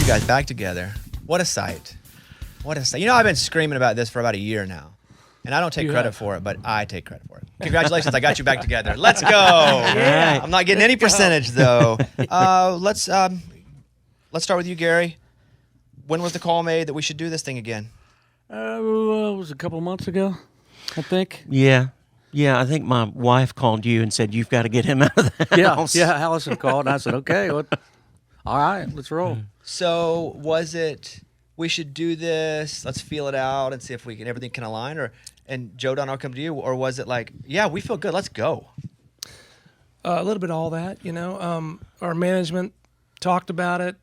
you guys back together. What a sight. What a sight. You know, I've been screaming about this for about a year now. And I don't take credit for it, but I take credit for it. Congratulations, I got you back together. Let's go. Yeah. I'm not getting any percentage, though. Let's start with you, Gary. When was the call made that we should do this thing again? It was a couple months ago, I think. Yeah. Yeah, I think my wife called you and said, you've got to get him out of the house. Yeah, Allison called, and I said, okay, all right, let's roll. So was it, we should do this, let's feel it out and see if everything can align, and Joe Don, I'll come to you, or was it like, yeah, we feel good, let's go? A little bit of all that, you know. Our management talked about it.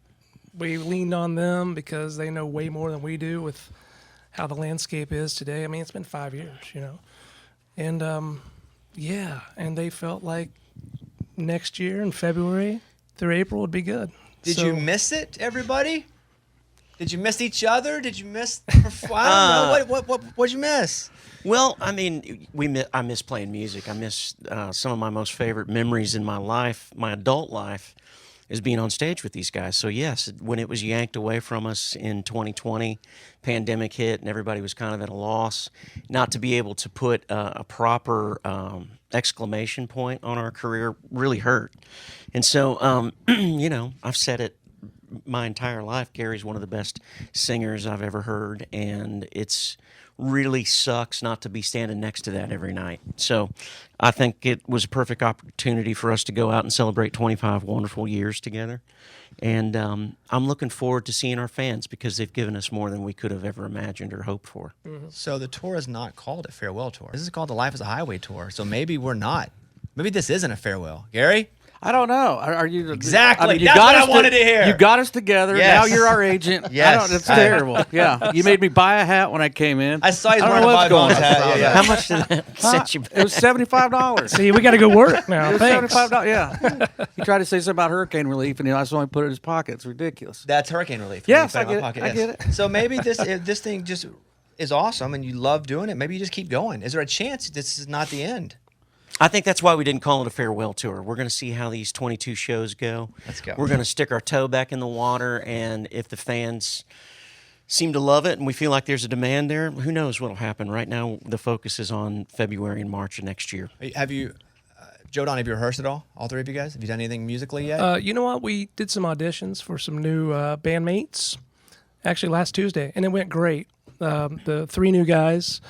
We leaned on them because they know way more than we do with how the landscape is today. I mean, it's been 5 years, you know. And, and they felt like next year in February through April would be good. Did you miss it, everybody? Did you miss each other? Did you miss, I don't know, what'd you miss? Well, I mean, I miss playing music. I miss some of my most favorite memories in my life, my adult life, is being on stage with these guys. So yes, when it was yanked away from us in 2020, pandemic hit and everybody was kind of at a loss, not to be able to put a proper exclamation point on our career really hurt. And so, you know, I've said it my entire life, Gary's one of the best singers I've ever heard, and it's really sucks not to be standing next to that every night. So I think it was a perfect opportunity for us to go out and celebrate 25 wonderful years together. And I'm looking forward to seeing our fans because they've given us more than we could have ever imagined or hoped for. Mm-hmm. So the tour is not called a farewell tour. This is called the Life is a Highway tour. So maybe we're not. Maybe this isn't a farewell. Gary? I don't know. Are you exactly? I mean, That's what I wanted to hear. You got us together. Yes. Now you're our agent. Yes, that's terrible. Yeah, you made me buy a hat when I came in. I saw you wearing a Bob Bones hat. Yeah. How much did that set you back? It was $75. See, we got to go work now. It was Thanks. $75. Yeah. He tried to say something about hurricane relief, and I just only put it in his pocket. It's ridiculous. That's hurricane relief. Yes, I get it. So maybe if this thing just is awesome and you love doing it, maybe you just keep going. Is there a chance this is not the end? I think that's why we didn't call it a farewell tour. We're going to see how these 22 shows go. Let's go. We're going to stick our toe back in the water, and if the fans seem to love it and we feel like there's a demand there, who knows what will happen. Right now, the focus is on February and March of next year. Have you, Joe Don, have you rehearsed at all three of you guys? Have you done anything musically yet? You know what? We did some auditions for some new bandmates, actually last Tuesday, and it went great. The three new guys.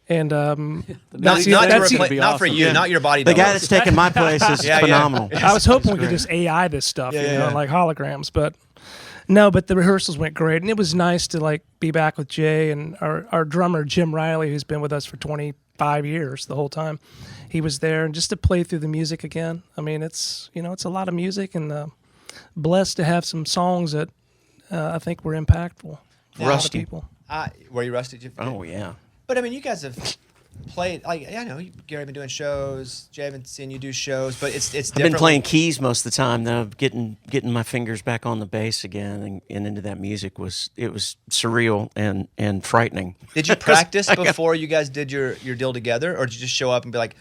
And not awesome. for you, not your body. The guy that's taking my place is phenomenal. Yeah. I was hoping we could just AI this stuff, like holograms, but no. But the rehearsals went great, and it was nice to like be back with Jay and our drummer Jim Riley, who's been with us for 25 years, the whole time he was there, and just to play through the music again. I mean, it's a lot of music, and blessed to have some songs that I think were impactful for a lot of people. Were you rusty? Oh yeah. But I mean, you guys have played. Like, I know Gary, been doing shows. Jay, I haven't seen you do shows, but it's different. I've been playing keys most of the time, though. Getting my fingers back on the bass again and into that music was surreal and frightening. Did you practice before you guys did your deal together, or did you just show up and be like,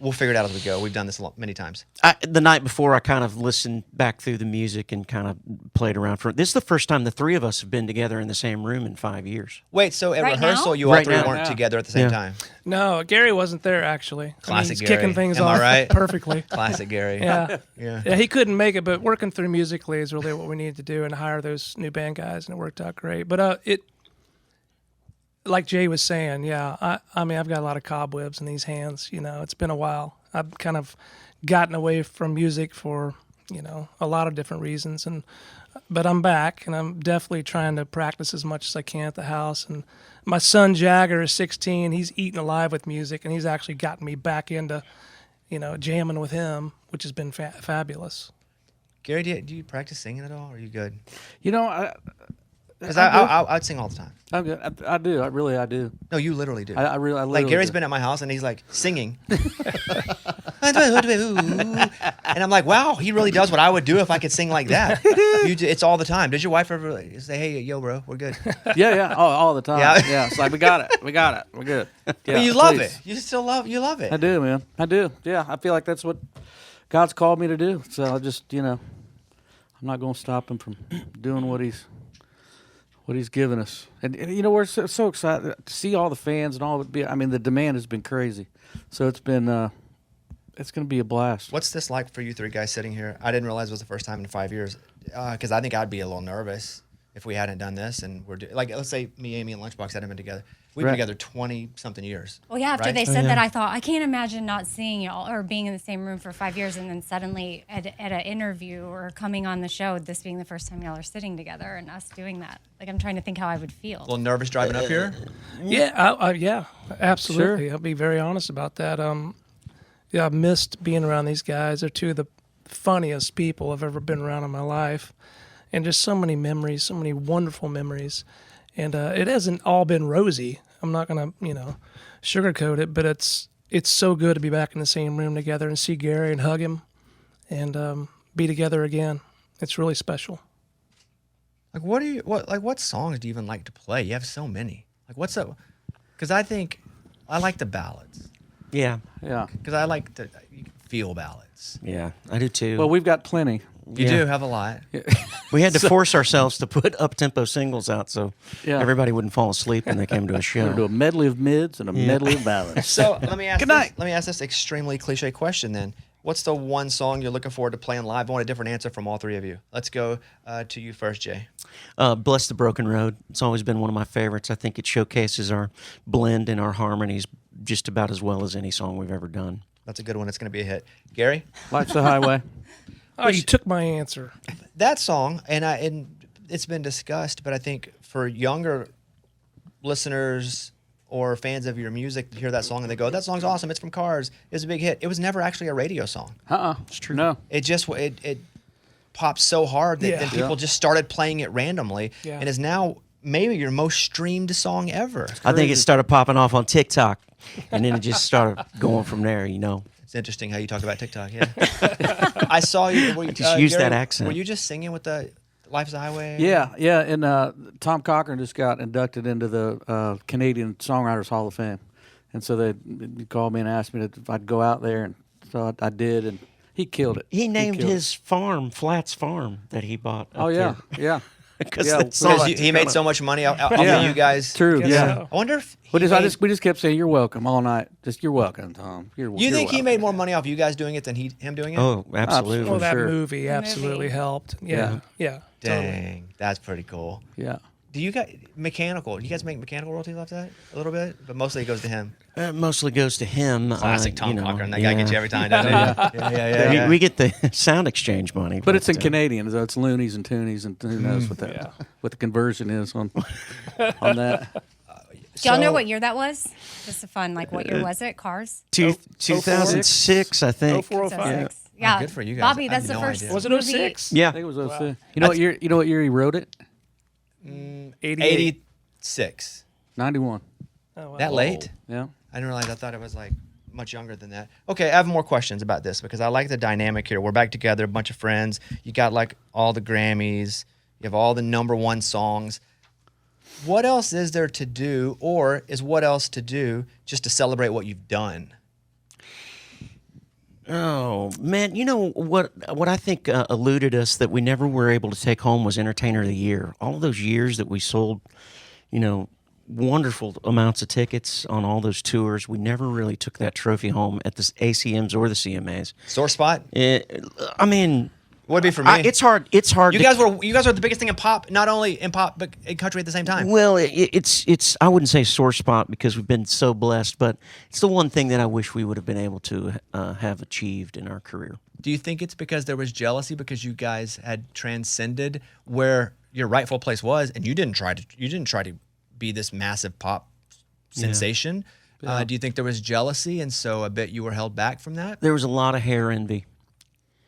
we'll figure it out as we go? We've done this many times. The night before, I kind of listened back through the music and kind of played around for it. This is the first time the three of us have been together in the same room in 5 years. Wait, so at rehearsal, you all three weren't together at the same time? No, Gary wasn't there, actually. Classic he's Gary. kicking things Am off I right? perfectly. Classic Gary. Yeah, he couldn't make it, but working through musically is really what we needed to do and hire those new band guys, and it worked out great. But like Jay was saying, I mean, I've got a lot of cobwebs in these hands. It's been a while. I've kind of gotten away from music for, a lot of different reasons. But I'm back, and I'm definitely trying to practice as much as I can at the house. And my son Jagger is 16. He's eaten alive with music, and he's actually gotten me back into, jamming with him, which has been fabulous. Gary, do you practice singing at all? Or are you good? Because I'd sing all the time. I'm good. I do. I do. No, you literally do. I literally like Gary's do. been at my house and he's like singing, and I'm like, wow, he really does what I would do if I could sing like that. It's all the time. Does your wife ever say, "Hey, yo, bro, we're good"? Yeah. All the time. Yeah. It's like we got it. We're good. Yeah, I mean, you love it. You still love it. I do, man. I do. Yeah. I feel like that's what God's called me to do. So I just, I'm not going to stop him from doing what he's what he's given us. And you know, we're so excited to see all the fans and all. I mean, the demand has been crazy. So it's been, it's going to be a blast. What's this like for you three guys sitting here? I didn't realize it was the first time in 5 years, because I think I'd be a little nervous if we hadn't done this. And like, let's say me, Amy, and Lunchbox hadn't been together. We've been together 20-something years. Well, yeah, after right? they said that, I thought, I can't imagine not seeing y'all or being in the same room for 5 years and then suddenly at an interview or coming on the show, this being the first time y'all are sitting together and us doing that. Like, I'm trying to think how I would feel. A little nervous driving up here? Yeah, yeah, absolutely. Sure. I'll be very honest about that. Yeah, I've missed being around these guys. They're two of the funniest people I've ever been around in my life. And just so many memories, so many wonderful memories. And it hasn't all been rosy. I'm not going to, sugarcoat it, but it's so good to be back in the same room together and see Gary and hug him and be together again. It's really special. Like, what songs do you even like to play? You have so many. Like, what's up? Because I like the ballads. Yeah. Yeah. Because I like to feel ballads. Yeah, I do too. Well, we've got plenty. You do have a lot. We had to force ourselves to put up-tempo singles out so Yeah. everybody wouldn't fall asleep when they came to a We're show. going to do a medley of mids and a medley of ballads. So let me ask Good night. Let me ask this extremely cliche question then. What's the one song you're looking forward to playing live? I want a different answer from all three of you. Let's go to you first, Jay. Bless the Broken Road. It's always been one of my favorites. I think it showcases our blend and our harmonies just about as well as any song we've ever done. That's a good one. It's going to be a hit. Gary? Lights the Highway. Oh, you took my answer. That song, and it's been discussed, but I think for younger listeners or fans of your music to hear that song and they go, that song's awesome, it's from Cars, it was a big hit. It was never actually a radio song. It's true. No. It just it popped so hard that Yeah. then people just started playing it randomly, Yeah. and is now maybe your most streamed song ever. I think it started popping off on TikTok, and then it just started going from there, It's interesting how you talk about TikTok. Yeah, I saw you. Just use that accent. Were you just singing with the "Life's a Highway"? Yeah, yeah. And Tom Cochran just got inducted into the Canadian Songwriters Hall of Fame. And so they called me and asked me if I'd go out there. And so I did, and he killed it. He named killed his farm Flats Farm that he bought. Oh, yeah, yeah. Because Yeah, that song- Because he made so much money off of Yeah. you guys. True, Guess yeah. so. I wonder if We he just, made- we just kept saying, you're welcome all night. Just, you're welcome, Tom. You you're think he welcome. made more money off you guys doing it than him doing it? Oh, absolutely. Oh, that sure. movie absolutely helped. Yeah, yeah. Totally. Dang, that's pretty cool. Yeah. Do you guys mechanical? Do you guys make mechanical royalties off that a little bit? But mostly it goes to him. It mostly goes to him. Classic Tom you know, Cochran. That guy gets you every time, doesn't he? Yeah. We get the sound exchange money. But it's in Canadian, so it's loonies and toonies, and who knows what that what the conversion is on that. Do y'all know what year that was? Just a fun, like, what year was it? Cars? 2006, I think. 0405. Yeah. good for you guys. Bobby, I had that's the no first. idea. Was it movie- 06? Yeah. I think it was 06. You know what year? You know what year he wrote it? 88. 86. 91. Oh, wow. That late? Yeah. I didn't realize. I thought it was like much younger than that. Okay, I have more questions about this because I like the dynamic here. We're back together, a bunch of friends. You got like all the Grammys. You have all the #1 songs. What else is there to do, or is what else to do just to celebrate what you've done? Oh man, you know what I think eluded us that we never were able to take home was Entertainer of the Year. All those years that we sold, wonderful amounts of tickets on all those tours, we never really took that trophy home at the ACMs or the CMAs. Sore spot? I mean, Would be for me. it's hard. It's hard. You guys were the biggest thing in pop, not only in pop but in country at the same time. Well, it's I wouldn't say sore spot because we've been so blessed, but it's the one thing that I wish we would have been able to have achieved in our career. Do you think it's because there was jealousy because you guys had transcended where your rightful place was, and you didn't try to be this massive pop sensation? Do you think there was jealousy, and so a bit you were held back from that? There was a lot of hair envy.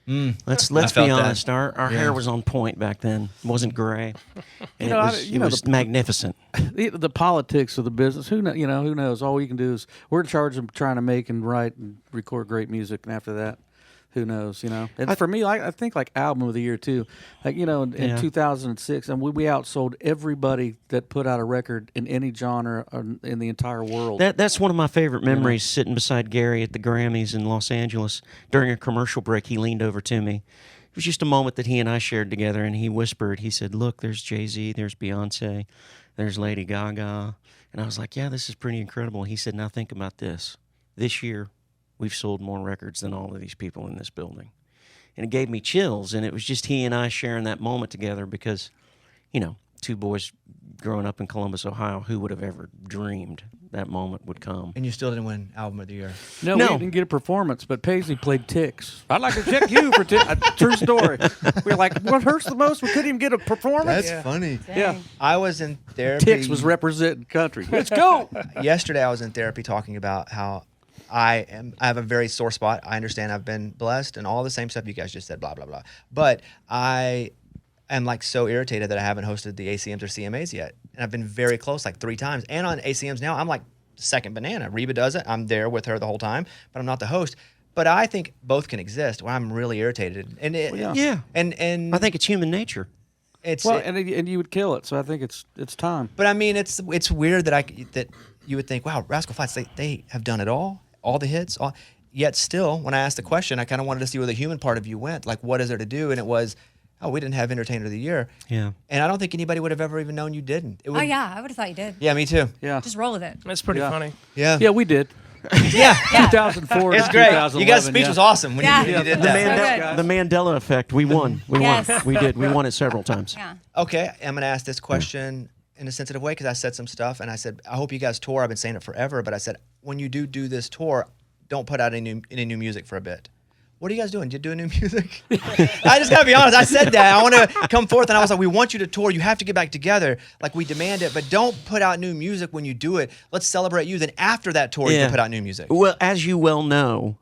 Let's I be felt that. honest. Our hair was on point back then. It wasn't gray. And know, it was magnificent. The politics of the business. Who knows? All you can do is we're in charge of trying to make and write and record great music, and after that, who knows? And for me, I think like album of the year too. Like in 2006, and we outsold everybody that put out a record in any genre in the entire world. That's one of my favorite memories. Sitting beside Gary at the Grammys in Los Angeles during a commercial break, he leaned over to me, it was just a moment that he and I shared together, and he whispered, he said, look, there's Jay-Z, there's Beyonce, there's Lady Gaga. And I was like, yeah, this is pretty incredible. He said, now think about this. This year, we've sold more records than all of these people in this building. And it gave me chills, and it was just he and I sharing that moment together because, you know, two boys growing up in Columbus, Ohio, who would have ever dreamed that moment would come? And you still didn't win Album of the Year. No, we didn't get a performance, but Paisley played Ticks. I'd like to check you for Ticks. True story. We were like, what hurts the most? We couldn't even get a performance. That's funny. Dang. Yeah. I was in therapy. Ticks was representing country. Let's go. Yesterday I was in therapy talking about how I have a very sore spot. I understand I've been blessed and all the same stuff you guys just said, blah, blah, blah. But I am like so irritated that I haven't hosted the ACMs or CMAs yet. And I've been very close, like 3 times. And on ACMs now, I'm like second banana. Reba does it. I'm there with her the whole time, but I'm not the host. But I think both can exist where I'm really irritated. And Yeah. And I think it's human nature. it's Well, and you would kill it, so I think it's time. but I mean it's weird that you would think, wow, Rascal Flatts, they have done it all the hits, yet still when I asked the question, I kind of wanted to see where the human part of you went. Like, what is there to do? And it was, oh, we didn't have Entertainer of the Year. Yeah. And I don't think anybody would have ever even known you didn't. It Oh would, yeah, I would have thought you did. Yeah, me too. Yeah. Just roll with it. That's pretty Yeah. funny. Yeah. Yeah, we did. Yeah. Yeah. 2004 It's to great. 2011. You guys' speech was awesome when Yeah. you did The, that. So good. the Mandela effect. We won. We Yes. won. We did. We won it several times. Yeah. Okay, I'm going to ask this question in a sensitive way because I said some stuff and I said, I hope you guys tour. I've been saying it forever, but I said, when you do this tour, don't put out any new music for a bit. What are you guys doing? You doing new music? I just got to be honest. I said that. I want to come forth and I was like, we want you to tour. You have to get back together. Like we demand it, but don't put out new music when you do it. Let's celebrate you. Then after that tour, you Yeah. can put out new music. Well, as you well know,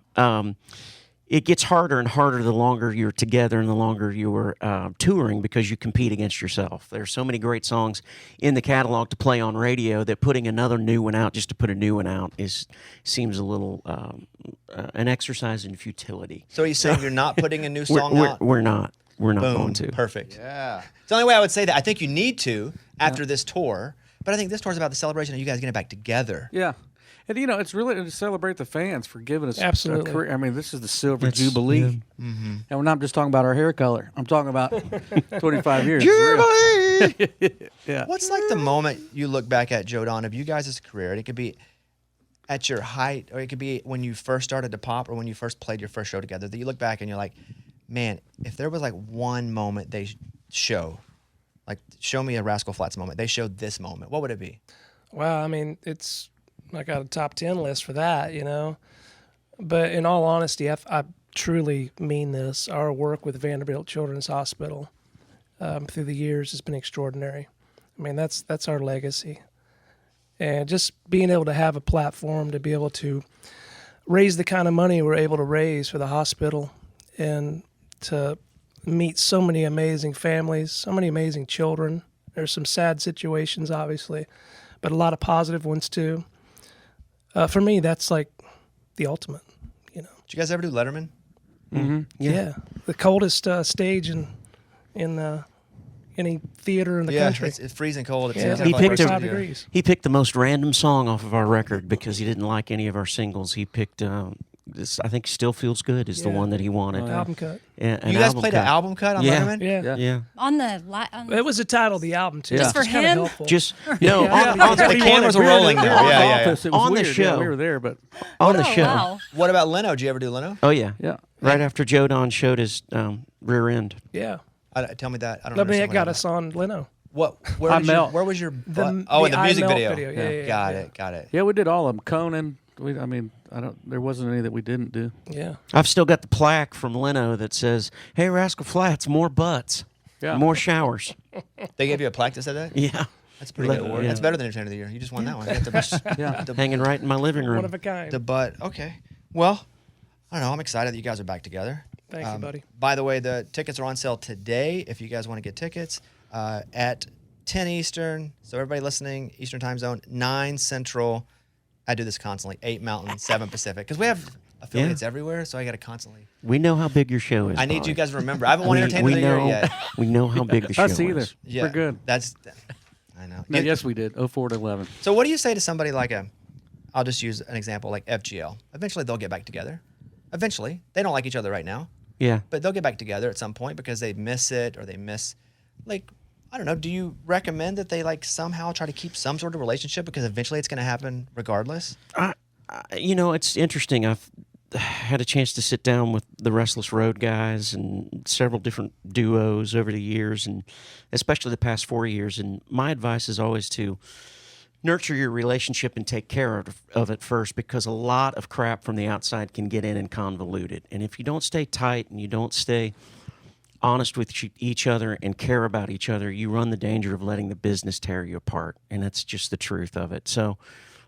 it gets harder and harder the longer you're together and the longer you're touring because you compete against yourself. There's so many great songs in the catalog to play on radio that putting another new one out just to put a new one out seems a little an exercise in futility. So are you saying you're not putting a new We're, song we're, out? we're not. We're not Boom. going to. Perfect. Yeah. It's the only way I would say that. I think you need to after this tour, but I think this tour is about the celebration of you guys getting back together. Yeah. And, it's really to celebrate the fans for giving us Absolutely. a career. I mean, this is the Silver That's- Jubilee. yeah. Mm-hmm. And we're not just talking about our hair color. I'm talking about 25 years. It's real. Yeah. What's like the moment you look back at, Joe Don, of you guys' career? And it could be at your height, or it could be when you first started to pop, or when you first played your first show together, that you look back and you're like, man, if there was like one moment they show, like show me a Rascal Flatts moment, they showed this moment, what would it be? Well, I mean, I got a top 10 list for that, But in all honesty, I truly mean this. Our work with Vanderbilt Children's Hospital through the years has been extraordinary. I mean, that's our legacy. And just being able to have a platform to be able to raise the kind of money we're able to raise for the hospital and to meet so many amazing families, so many amazing children. There's some sad situations, obviously, but a lot of positive ones too. For me, that's like the ultimate, Did you guys ever do Letterman? Mm-hmm. Yeah, the coldest stage in any theater in the country. It's freezing cold. It Yeah, seems He like picked first a- of the year. 5 degrees. He picked the most random song off of our record because he didn't like any of our singles. He picked this. I think "Still Feels Good" is the Yeah. one that he wanted. Album cut. An You guys album played cut. an album cut on Yeah. Letterman? Yeah. Yeah. Yeah. On the It was the title of the album too. Just It's for kinda him? helpful. Just no Yeah. on The cameras were rolling We there. were in Yeah, his yeah, yeah. office. It was On the weird. Yeah, show. we were there, but on the oh, show. wow. What about Leno? Did you ever do Leno? Oh yeah. yeah. Right after Joe Don showed his rear end. Yeah. Tell me that. I don't I mean, understand it what got that us on Leno. What? Where I was Melt. where was your butt? In the the I music Melt video. video. Yeah. Got it. Yeah, we did all of them. Conan. There wasn't any that we didn't do. Yeah. I've still got the plaque from Leno that says, "Hey, Rascal Flatts, more butts, Yeah. more showers." They gave you a plaque that said that? Yeah. That's a pretty good award. Yeah. That's better than Entertainer of the Year. You just won that one. You got the, Yeah. Hanging right in my living room. One of a kind. the butt. Okay. Well, I don't know. I'm excited that you guys are back together. Thank you, buddy. By the way, the tickets are on sale today if you guys want to get tickets at 10 Eastern. So everybody listening, Eastern time zone, 9 Central. I do this constantly. 8 Mountain, 7 Pacific. Because we have affiliates everywhere, so I got to constantly. We know how big your show is. I need Bobby. you guys to remember. I haven't won Entertainer of the Year yet. We know how big the show Us either. is. Yeah, We're good. I know. No, yes, we did. 04 to 11. So what do you say to somebody like I'll just use an example like FGL. Eventually they'll get back together. Eventually. They don't like each other right now. Yeah. But they'll get back together at some point because they miss it or they miss, like, I don't know. Do you recommend that they like somehow try to keep some sort of relationship because eventually it's going to happen regardless? It's interesting. I've had a chance to sit down with the Restless Road guys and several different duos over the years, and especially the past 4 years. And my advice is always to nurture your relationship and take care of it first, because a lot of crap from the outside can get in and convolute it. And if you don't stay tight and you don't stay honest with each other and care about each other, you run the danger of letting the business tear you apart. And that's just the truth of it. So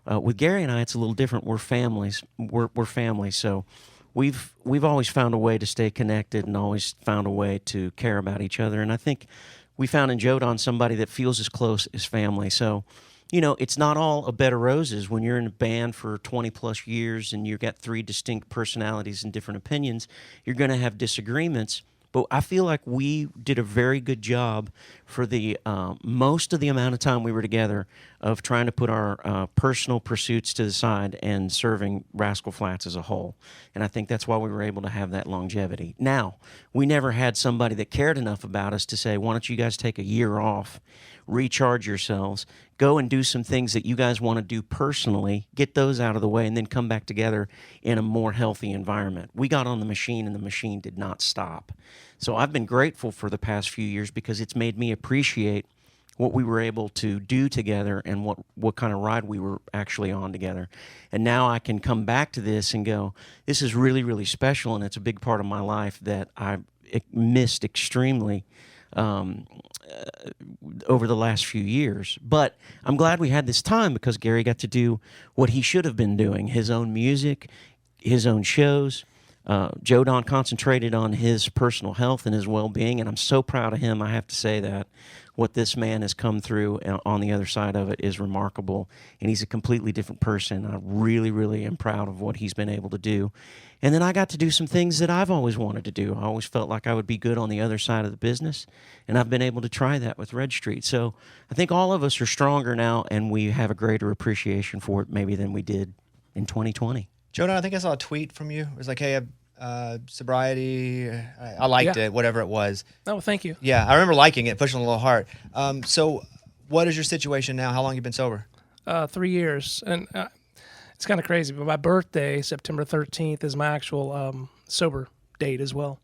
with Gary and I, it's a little different. We're families. We're family. So we've always found a way to stay connected and always found a way to care about each other. And I think we found in Jodan somebody that feels as close as family. So, it's not all a bed of roses when you're in a band for 20 plus years and you've got 3 distinct personalities and different opinions. You're going to have disagreements. But I feel like we did a very good job for the most of the amount of time we were together of trying to put our personal pursuits to the side and serving Rascal Flatts as a whole. And I think that's why we were able to have that longevity. Now, we never had somebody that cared enough about us to say, why don't you guys take a year off, recharge yourselves, go and do some things that you guys want to do personally, get those out of the way, and then come back together in a more healthy environment. We got on the machine, and the machine did not stop. So I've been grateful for the past few years because it's made me appreciate what we were able to do together and what kind of ride we were actually on together. And now I can come back to this and go, this is really, really special, and it's a big part of my life that I missed extremely over the last few years. But I'm glad we had this time because Gary got to do what he should have been doing, his own music, his own shows. Jodan concentrated on his personal health and his well-being, and I'm so proud of him. I have to say that what this man has come through on the other side of it is remarkable, and he's a completely different person. I really, really am proud of what he's been able to do. And then I got to do some things that I've always wanted to do. I always felt like I would be good on the other side of the business, and I've been able to try that with Red Street. So I think all of us are stronger now, and we have a greater appreciation for it maybe than we did in 2020. Jodan, I think I saw a tweet from you. It was like, hey, sobriety, I liked it, whatever it was. Oh, thank you. Yeah, I remember liking it, pushing a little hard. So what is your situation now? How long have you been sober? 3 years. And it's kind of crazy, but my birthday, September 13th, is my actual sober date as well.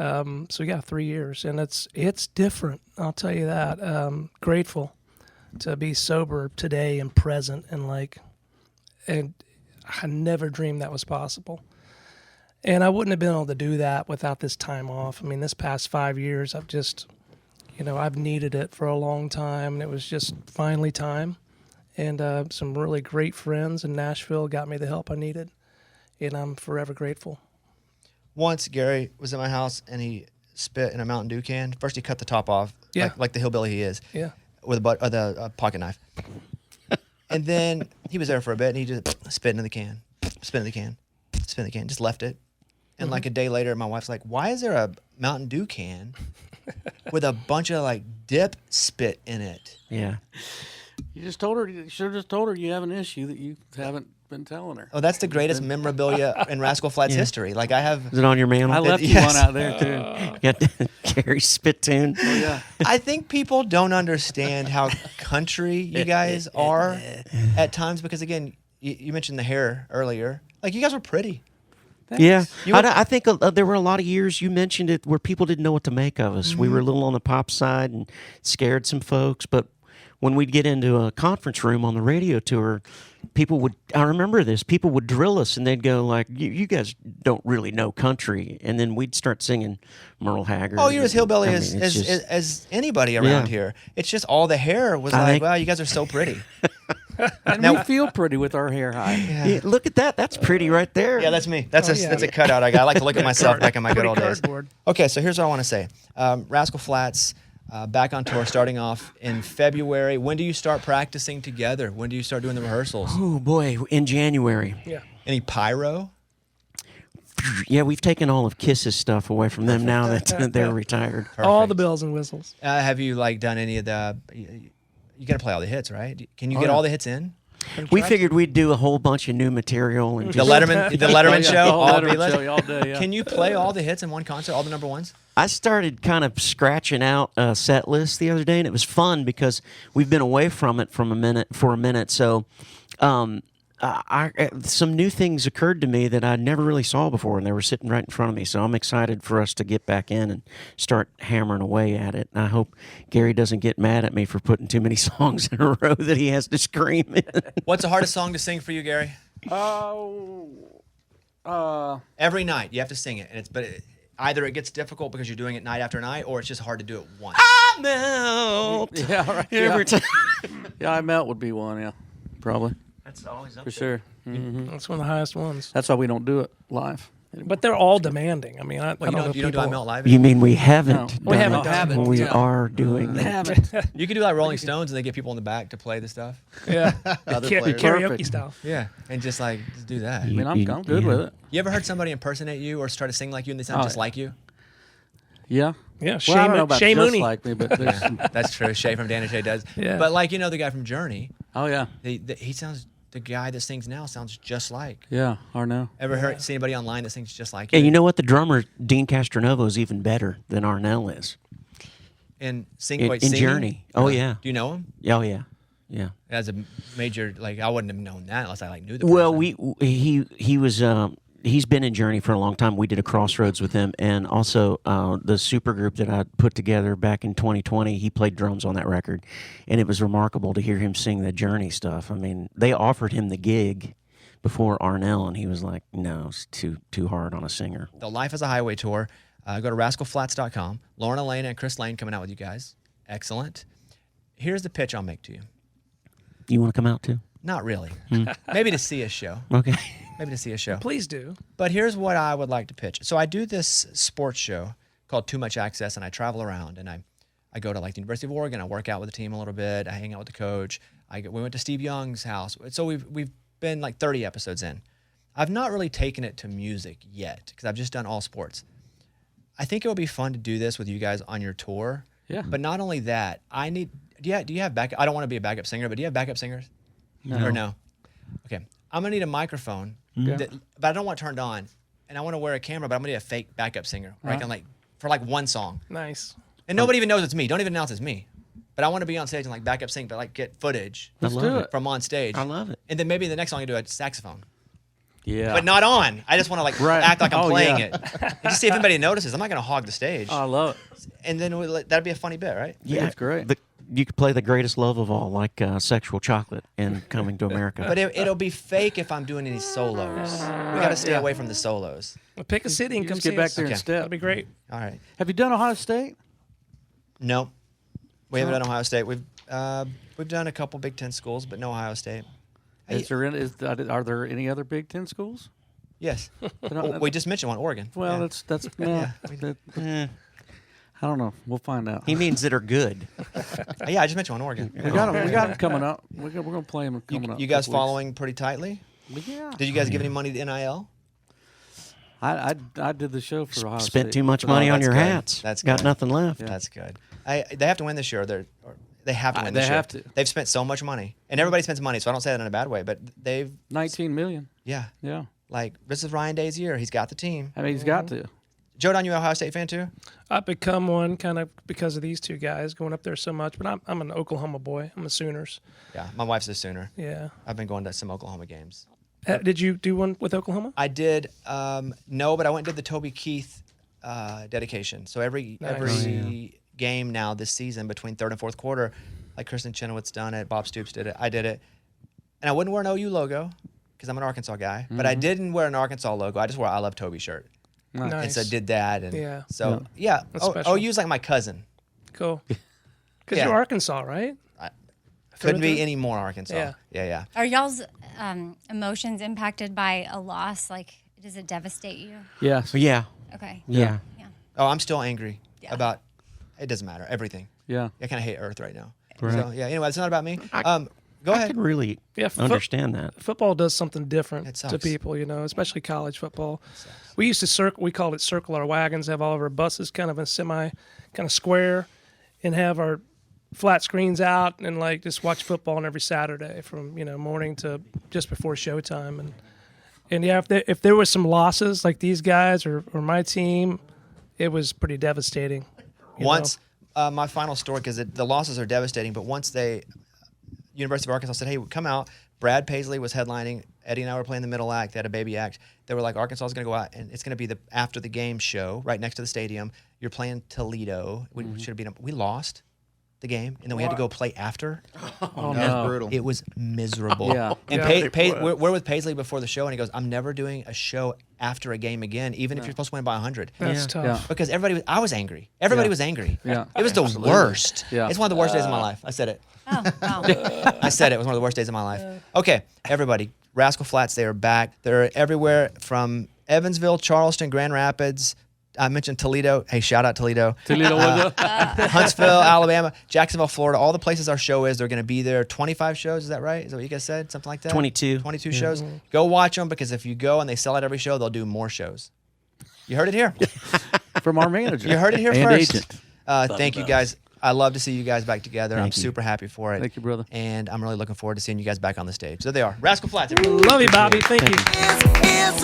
So yeah, 3 years. And it's different, I'll tell you that. Grateful to be sober today and present and I never dreamed that was possible. And I wouldn't have been able to do that without this time off. I mean, this past 5 years, I've just, I've needed it for a long time, and it was just finally time. And some really great friends in Nashville got me the help I needed, and I'm forever grateful. Once Gary was at my house, and he spit in a Mountain Dew can. First, he cut the top off, like the hillbilly he is, with a pocket knife. And then he was there for a bit, and he just spit in the can, just left it. And like a day later, my wife's like, why is there a Mountain Dew can with a bunch of like dip spit in it? Yeah. You should have just told her you have an issue that you haven't been telling her. Oh, that's the greatest memorabilia in Rascal Flatts history. Like I have. Is it on your mantle? I left you one out there too. You got Gary's spittoon. Oh, yeah. I think people don't understand how country you guys are at times because, again, you mentioned the hair earlier. Like, you guys were pretty. Yeah, I think there were a lot of years, you mentioned it, where people didn't know what to make of us. Mm-hmm. We were a little on the pop side and scared some folks, but when we'd get into a conference room on the radio tour, I remember this, people would drill us and they'd go like, you guys don't really know country. And then we'd start singing Merle Haggard. Oh, you're as hillbilly as anybody around here. It's just all the hair was wow, you guys are so pretty. And we feel pretty with our hair high. Yeah, look at that. That's pretty right there. Yeah, that's me. That's a cutout I got. I like to look at myself back in my good old days. Cardboard. Okay, so here's what I want to say. Rascal Flatts, back on tour starting off in February. When do you start practicing together? When do you start doing the rehearsals? Oh, boy, in January. Yeah. Any pyro? Yeah, we've taken all of Kiss's stuff away from them now that they're retired. Perfect. All the bells and whistles. Have you done any of the... You got to play all the hits, right? Can you get all the hits in? We figured we'd do a whole bunch of new material and The just, Letterman show, The whole all Letterman B-list? show all day, yeah. Can you play all the hits in one concert, all the number ones? I started kind of scratching out a set list the other day, and it was fun because we've been away from it for a minute. So, some new things occurred to me that I never really saw before, and they were sitting right in front of me. So I'm excited for us to get back in and start hammering away at it. And I hope Gary doesn't get mad at me for putting too many songs in a row that he has to scream in. What's the hardest song to sing for you, Gary? Every night you have to sing it, and either it gets difficult because you're doing it night after night, or it's just hard to do it once. I melt. Yeah, right. Every time. Yeah, I Melt would be one, yeah. Probably. That's always up For there. sure. Mm-hmm. That's one of the highest ones. That's why we don't do it live. But they're all demanding. I mean, I Well, don't know if you don't do people- I Melt live? You mean we haven't No. done We haven't it? done it. We Yeah. are doing it. Haven't. You can do like Rolling Stones, and they get people in the back to play the stuff. Yeah. Other Karaoke players. Perfect. style. Yeah, and just do that. I mean, I'm good Yeah. with it. You ever heard somebody impersonate you or try to sing like you, and they sound Oh, just yeah. like you? Yeah. Yeah. Well, I don't know about Shay just Mooney. like me, but there's some, That's true. Shay from Dan and Shay does. Yeah. But the guy from Journey, oh, yeah. he sounds. The guy that sings now sounds just like. Yeah, Arno. Ever see anybody online that sings just like Yeah, you? you know what? The drummer, Dean Castronovo, is even better than Arnell is. And sing In singing? Journey. Oh, yeah. Do you know him? Oh, yeah. Yeah. As a major, I wouldn't have known that unless I knew the Well, person. he was he's been in Journey for a long time. We did a Crossroads with him, and also the supergroup that I put together back in 2020. He played drums on that record, and it was remarkable to hear him sing the Journey stuff. I mean, they offered him the gig before Arnell, and he was like, "No, it's too hard on a singer." The Life is a Highway tour. Go to rascalflats.com. Lauren Elena and Chris Lane coming out with you guys. Excellent. Here's the pitch I'll make to you. You want to come out too? Not really. Maybe to see a show. Okay. Maybe to see a show. Please do. But here's what I would like to pitch. So I do this sports show called Too Much Access, and I travel around, and I go to the University of Oregon. I work out with the team a little bit. I hang out with the coach. We went to Steve Young's house. So we've been 30 episodes in. I've not really taken it to music yet because I've just done all sports. I think it would be fun to do this with you guys on your tour. Yeah. But not only that, do you have backup? I don't want to be a backup singer, but do you have backup singers? No. Or no? Okay. I'm gonna need a microphone, but I don't want it turned on, and I want to wear a camera, but I'm gonna need a fake backup singer, right? Right. For one song, Nice. and nobody even knows it's me. Don't even announce it's me. But I want to be on stage and backup sing, but get footage Let's do it. from on stage. I love it. And then maybe the next song I do a saxophone, Yeah. but not on. I just want to Right. act like I'm Oh, playing yeah. it, and just see if anybody notices. I'm not gonna hog the stage, Oh, I love it. and then that'd be a funny bit, right? Yeah, it's great. You could play the greatest love of all, like Sexual Chocolate in Coming to America. But it'll be fake if I'm doing any solos. We got to stay away from the solos. Well, pick a city and You come just get see back us. there and Okay. step. That'd be great. All right. Have you done Ohio State? No, we haven't done Ohio State. We've done a couple Big Ten schools, but no Ohio State. Are there any other Big Ten schools? Yes, don't- we just mentioned one, Oregon. Well, Yeah. that's I don't know. We'll find out. He means that are good. Yeah, I just mentioned one, Oregon. We got him coming up. We're gonna play him coming up. You guys couple weeks. following pretty tightly? Yeah. Did you guys give any money to NIL? I did the show for Ohio State. Spent too much money on that's your good. hats. That's got good. nothing left. That's good. They have to win this year. They have to win They this year. have to. They've spent so much money, and everybody spends money. So I don't say that in a bad way, but they've 19 million. yeah. Yeah. This is Ryan Day's year. He's got the team. I mean, he's got to. Joe Don, you an Ohio State fan too? I've become one kind of because of these two guys going up there so much. But I'm an Oklahoma boy. I'm a Sooners. Yeah, my wife's a Sooner. Yeah. I've been going to some Oklahoma games. Did you do one with Oklahoma? I did no, but I went and did the Toby Keith dedication. So every game now this season between third and fourth quarter, like Kristen Chenoweth's done it, Bob Stoops did it, I did it, and I wouldn't wear an OU logo because I'm an Arkansas guy, but I didn't wear an Arkansas logo. I just wore an I Love Toby shirt, Nice. and so did that, and Yeah. so yeah, That's special. OU's like my cousin. Cool. Because Yeah. you're Arkansas, right? Couldn't Through. be any more Arkansas. Yeah. Are y'all's emotions impacted by a loss? Like, does it devastate you? Yes. Yeah. Okay. Yeah. Yeah. Oh, I'm still angry Yeah. about. It doesn't matter. Everything. Yeah. I kind of hate Earth right now. Right. So yeah. Anyway, it's not about me. Go I ahead. could really Yeah, understand that. Football does something different It to sucks. people, especially college football. We used to we called it circle our wagons, have all of our buses kind of a kind of square, and have our flat screens out and like just watch football on every Saturday from morning to just before showtime. And yeah, if there was some losses like these guys or my team, it was pretty devastating. Once my final story, because the losses are devastating, but once University of Arkansas said, hey, come out. Brad Paisley was headlining. Eddie and I were playing the middle act. They had a baby act. They were like, Arkansas is going to go out, and it's going to be the after the game show right next to the stadium. You're playing Toledo. We should have beat them. We lost the game, and then we had to go play after. Oh, That's no. brutal. It was miserable. Yeah. And we're with Paisley before the show, and he goes, I'm never doing a show after a game again, even if you're supposed to win by 100. That's tough. Yeah. Because I was angry. Everybody was angry. Yeah. It was the worst. Yeah. It's one of the worst days of my life. I said it. Oh, wow. I said it. It was one of the worst days of my life. Okay, everybody. Rascal Flatts, they are back. They're everywhere from Evansville, Charleston, Grand Rapids. I mentioned Toledo. Hey, shout out Toledo. Toledo, Huntsville, Alabama, Jacksonville, Florida. All the places our show is, they're going to be there. 25 shows, is that right? Is that what you guys said? Something like that? 22. 22 shows. Go watch them, because if you go and they sell out every show, they'll do more shows. You heard it here. from our manager. You heard it here and first. Agent. Thank you guys. I love to see you guys back together. I'm Thank you. super happy for it. Thank you, brother. And I'm really looking forward to seeing you guys back on the stage. There they are. Rascal Flatts. Everybody. Love you, Bobby. Thank you. It's